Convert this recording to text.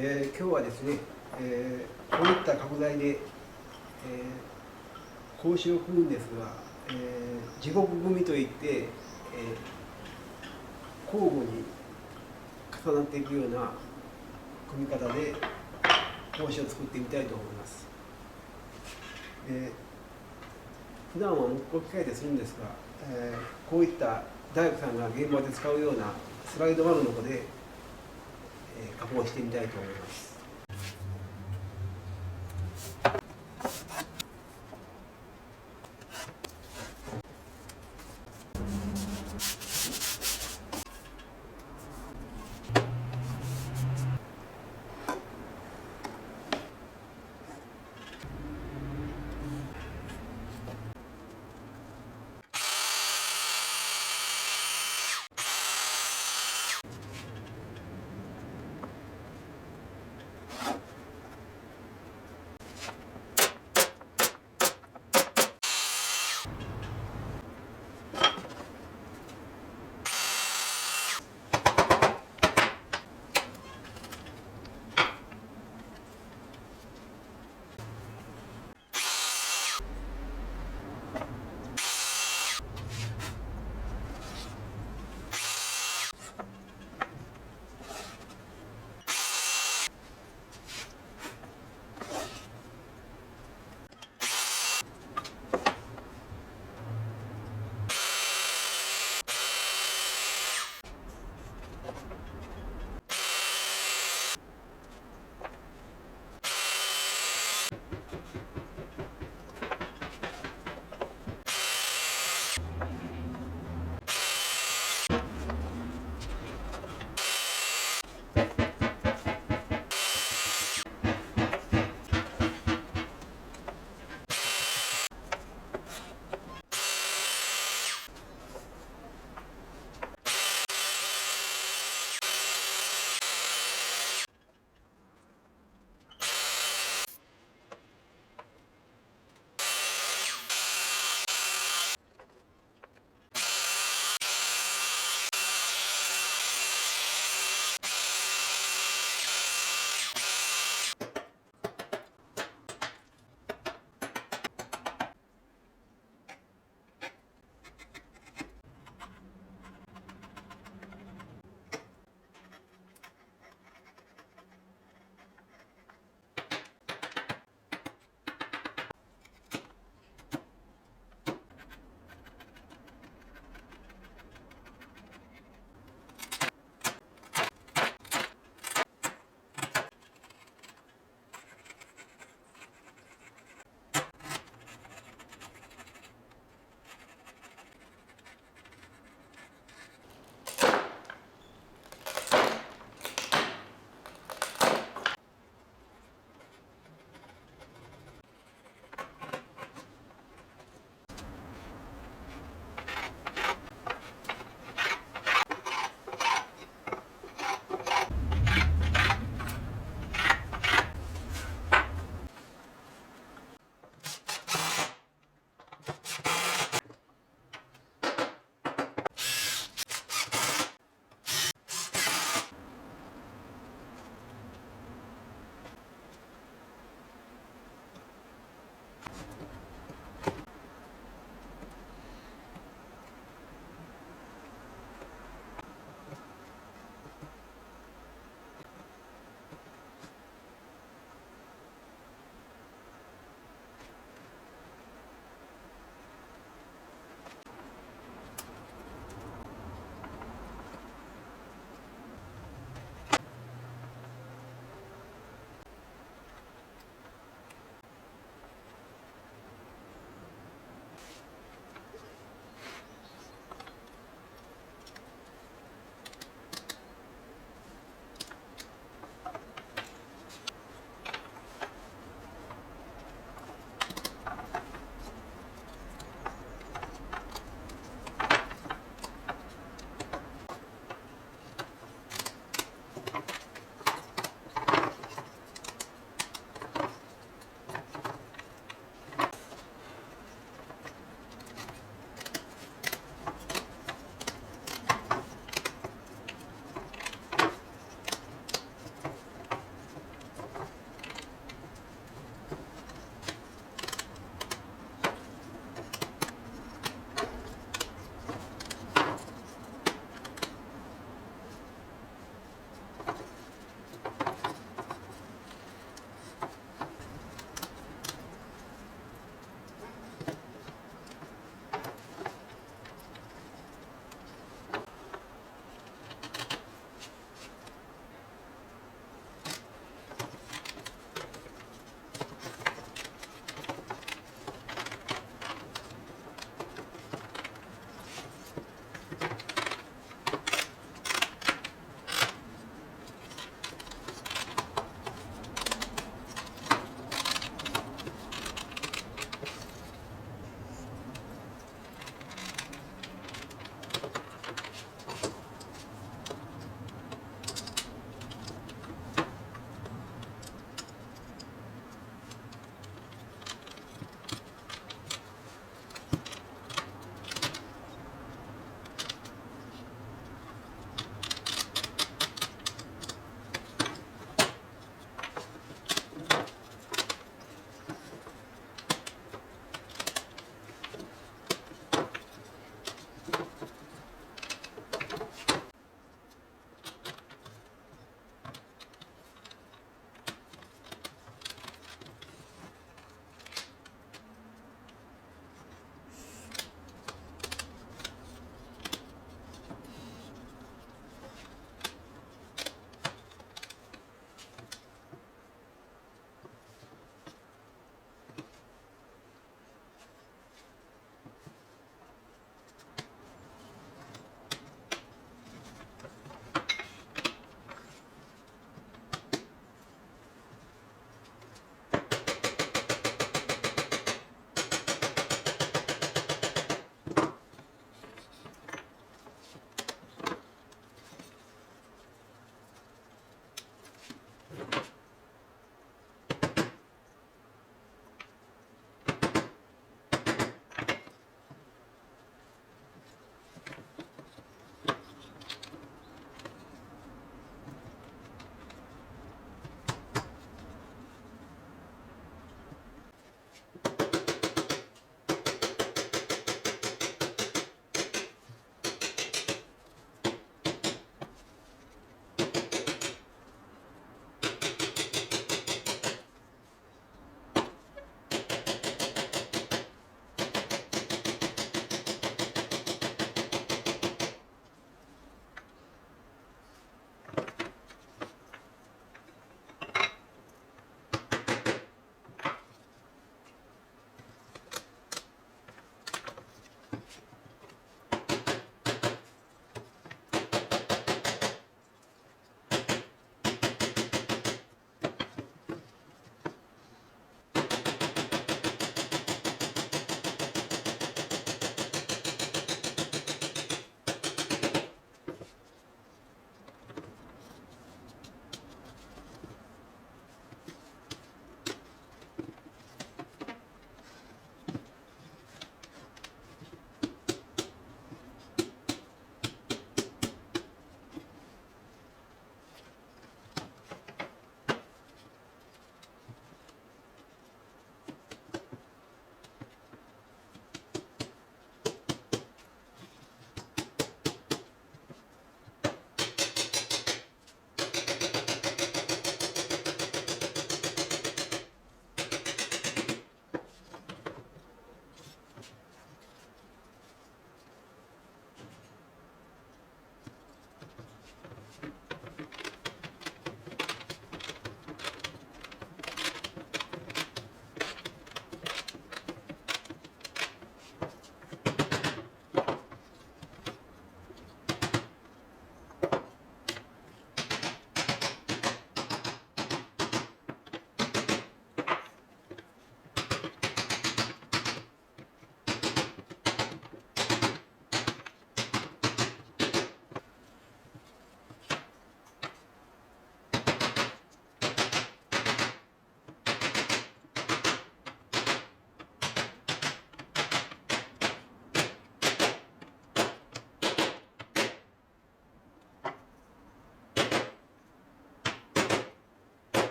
今日はですね、こういった角材で、格子を組むんですが、地獄組みといって、交互に重なっていくような組み方で格子を作ってみたいと思います。普段は木工機械でするんですが、こういった大工さんが現場で使うようなスライド丸のこで加工してみたいと思います。